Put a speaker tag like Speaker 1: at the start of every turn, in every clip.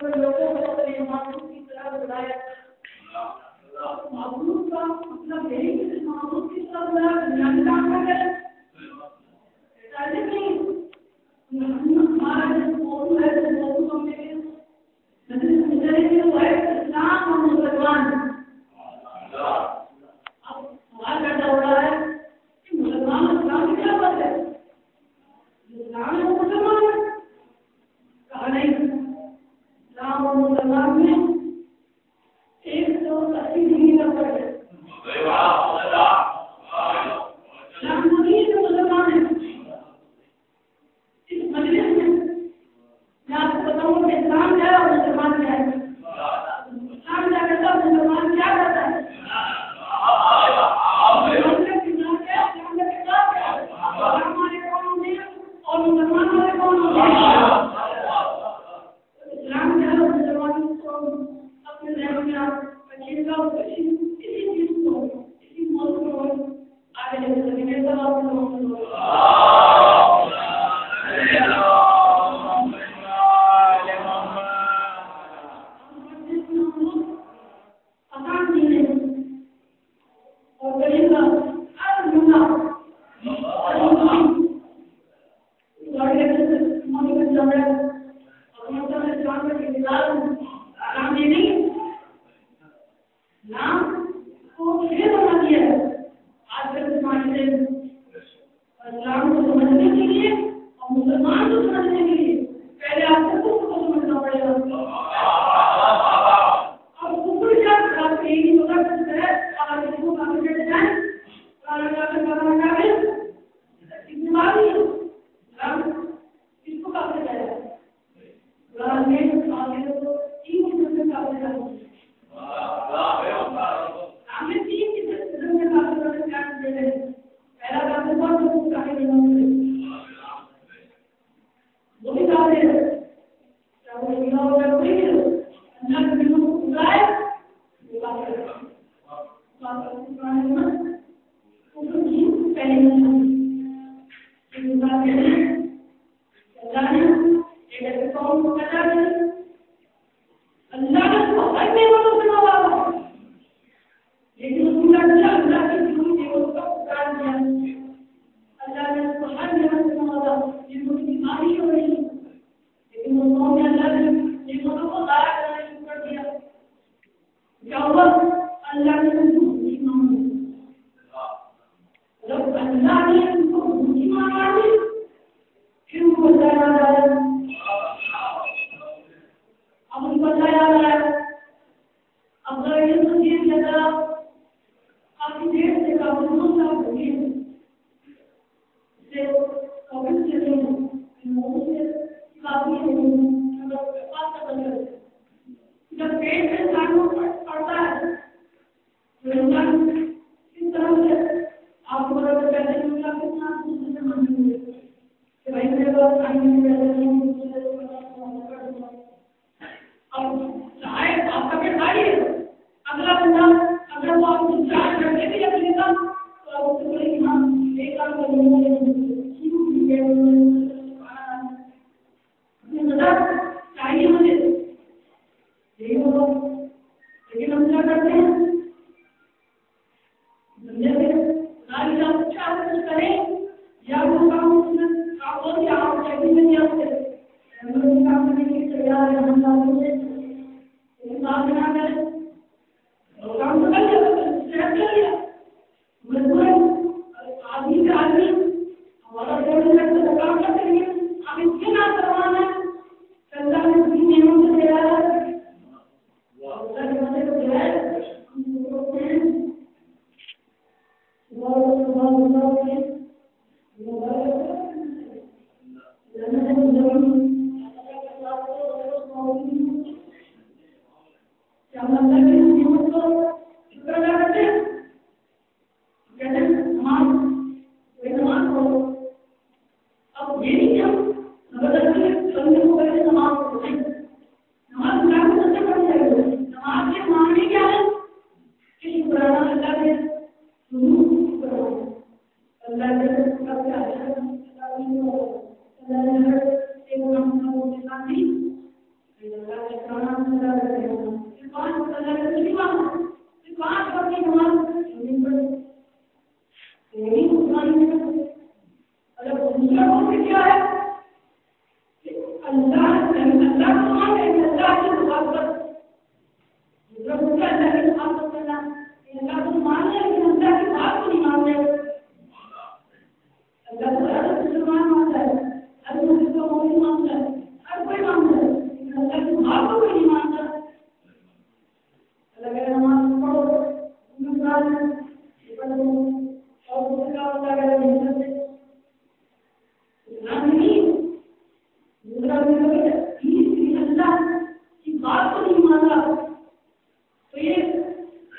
Speaker 1: तो लोगों को अपने मासूम की तरह बुलाया। मासूम का मतलब यही कि मासूम की तरह बुलाया, ज्ञान काम कर गए ऐसा नहीं। हमारा जो मौजूद है वो मौजूद हमने के वो है इस्लाम और मुसलमान। अब सवाल पैदा हो रहा है कि मुसलमान इस्लाम की क्या बात है? इस्लाम है मुसलमान है, कहा नहीं। इस्लाम और मुसलमान में 180 डिग्री का फर्क है। इस्लाम नबी से मुसलमान है। इस मजलिस में मैं आपको बताऊंगा कि इस्लाम क्या है और मुसलमान क्या है। इस्लाम क्या करता है, मुसलमान क्या करता है। और मुसलमान वाले कौन होते हैं? इस्लाम क्या है, मुसलमान को अपने धर्म में अकीदा और इसी चीज को, इसी मौजूद को आगे लेकर चलेंगे। सब आपको आसान नहीं है और गरीब इस्लाम को समझने के लिए और मुसलमान को समझने के लिए पहले आपको कुफर को समझना पड़ेगा। और कुफर क्या आपको यही नहीं पता चलता है अगर किसी को काफी बैठ जाए किसको काफी जाएगा अल्लाह को माने, अल्लाह की बात कर, जो मुझे अल्लाह की बात करना, अल्लाह को मान ले, अल्लाह की बात को नहीं मान ले। अल्लाह को हर मुसलमान मानता है, हर मुस्लिम को मोमिन मानता है, हर कोई मानता है, लेकिन अल्लाह की बात को कोई नहीं मानता। अल्लाह का नमाज पढ़ो, नमाज पढ़ो, और उसका अल्लाह का नियत है। इस्लाम नहीं, दूसरा अल्लाह की बात को नहीं मानता, तो ये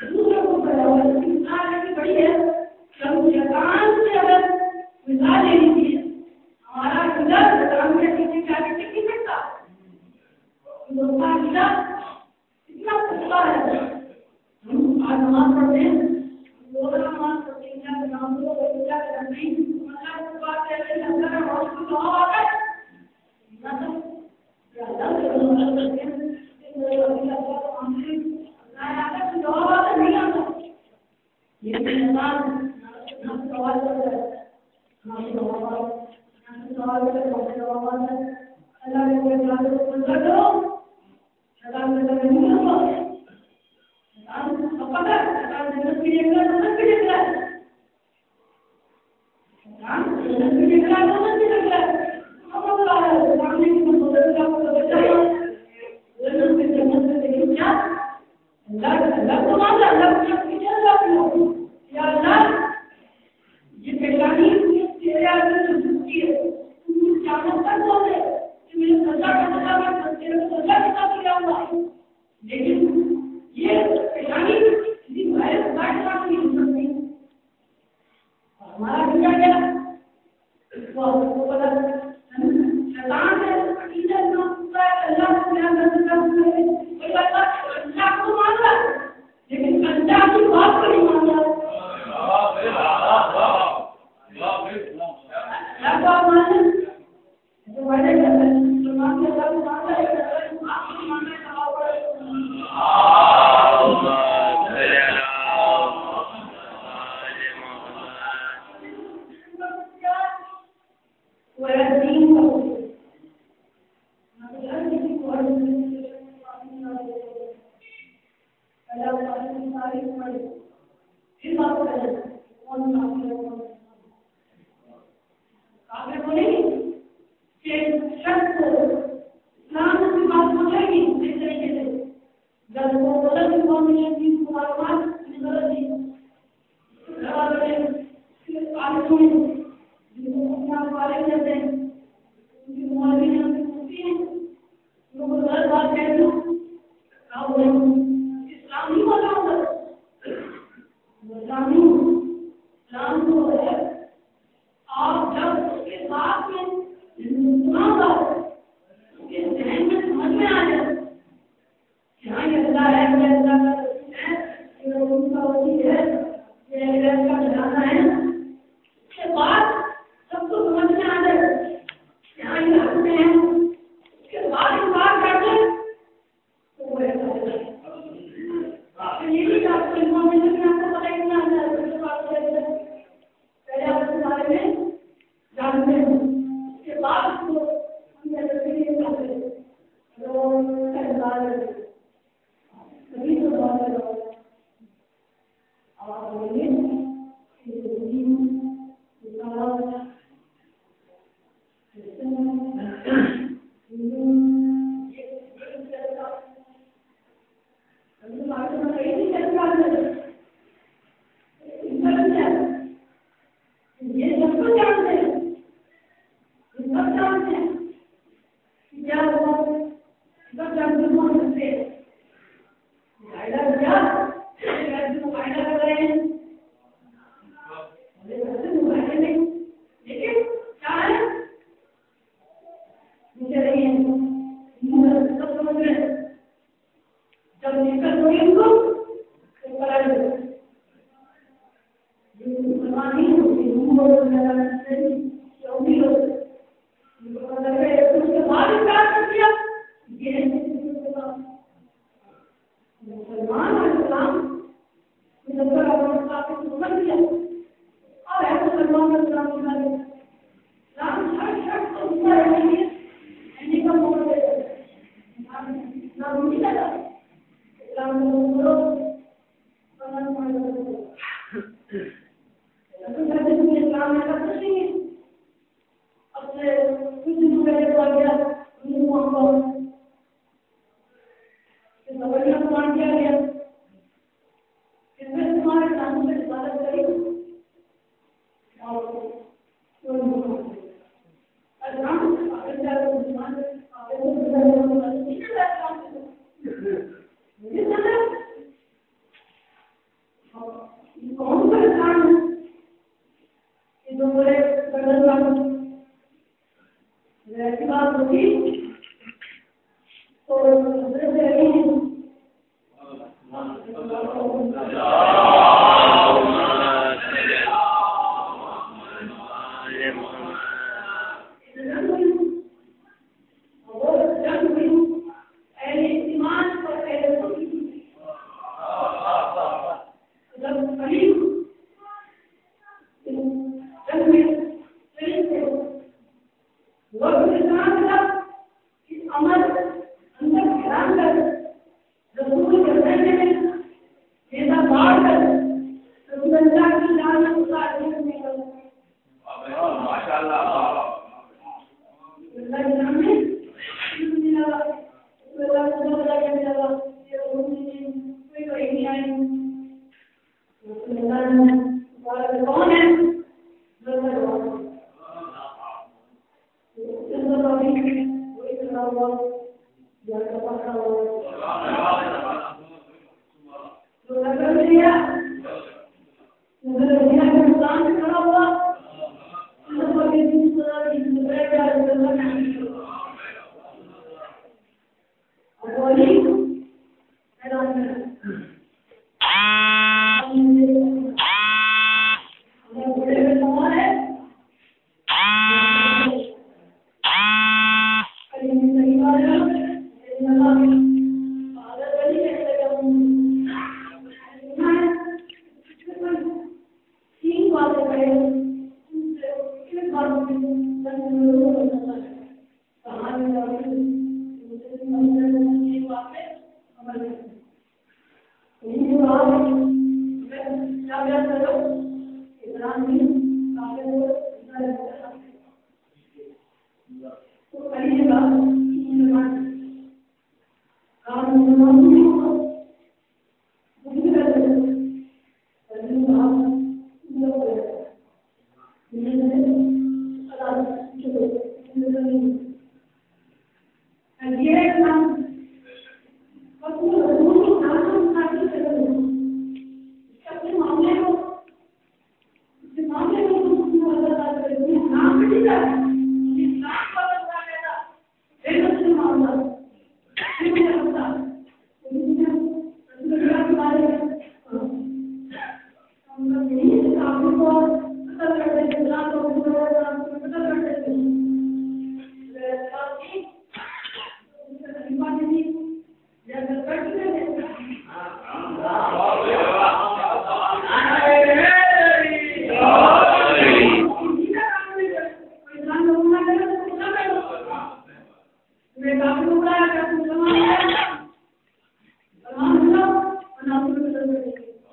Speaker 1: दूसरों को बराबर मिसाल ऐसी बड़ी है कि हम शैतान से अगर मिसाल ले लीजिए, हमारा खुदा शैतान के पीछे जाके टिक नहीं सकता। उसका खुदा इतना पुख्ता है। हम आज नमाज पढ़ते हैं, रोज़ नमाज पढ़ते हैं, क्या नाम लो, क्या करना नहीं, मतलब बात है कि अल्लाह का बहुत कुछ दुआ आता है ना, तो अल्लाह से दुआ करते हैं, अल्लाह को मानते हैं, ना आता तो दुआ आता नहीं आता। ये इंसान ना सवाल करता है, ना सवाल करता है, अल्लाह के कोई बात को बंद करो, शैतान से नहीं होगा। शैतान को पता है, शैतान जन्नत के लिए निकला, जन्नत के लिए निकला है। शैतान जन्नत के लिए निकला, जन्नत के लिए निकला है। हम बोला है सामने की मुद्दत का बच्चा है, जन्नत से लेकिन क्या अल्लाह को मानता, अल्लाह को पीछे जाती हो या अल्लाह ये परेशानी तेरे आगे जो दुखी है, तुम जानो कर दो कि मेरे सजा का सजा मैं तेरे को सजा के साथ ले आऊंगा, लेकिन ये परेशानी किसी भाई खुदा के साथ नहीं हो सकती। हमारा क्या क्या वो पता शैतान है, अकीदा ना पूरा अल्लाह को ध्यान रखना चाहिए। कोई अल्लाह को मान रहा है, लेकिन अल्लाह की बात को नहीं मान रहा। अल्लाह को माने तो बड़े करते हैं, मुसलमान के अल्लाह को मान रहा है, अल्लाह की बात को नहीं मान रहा है।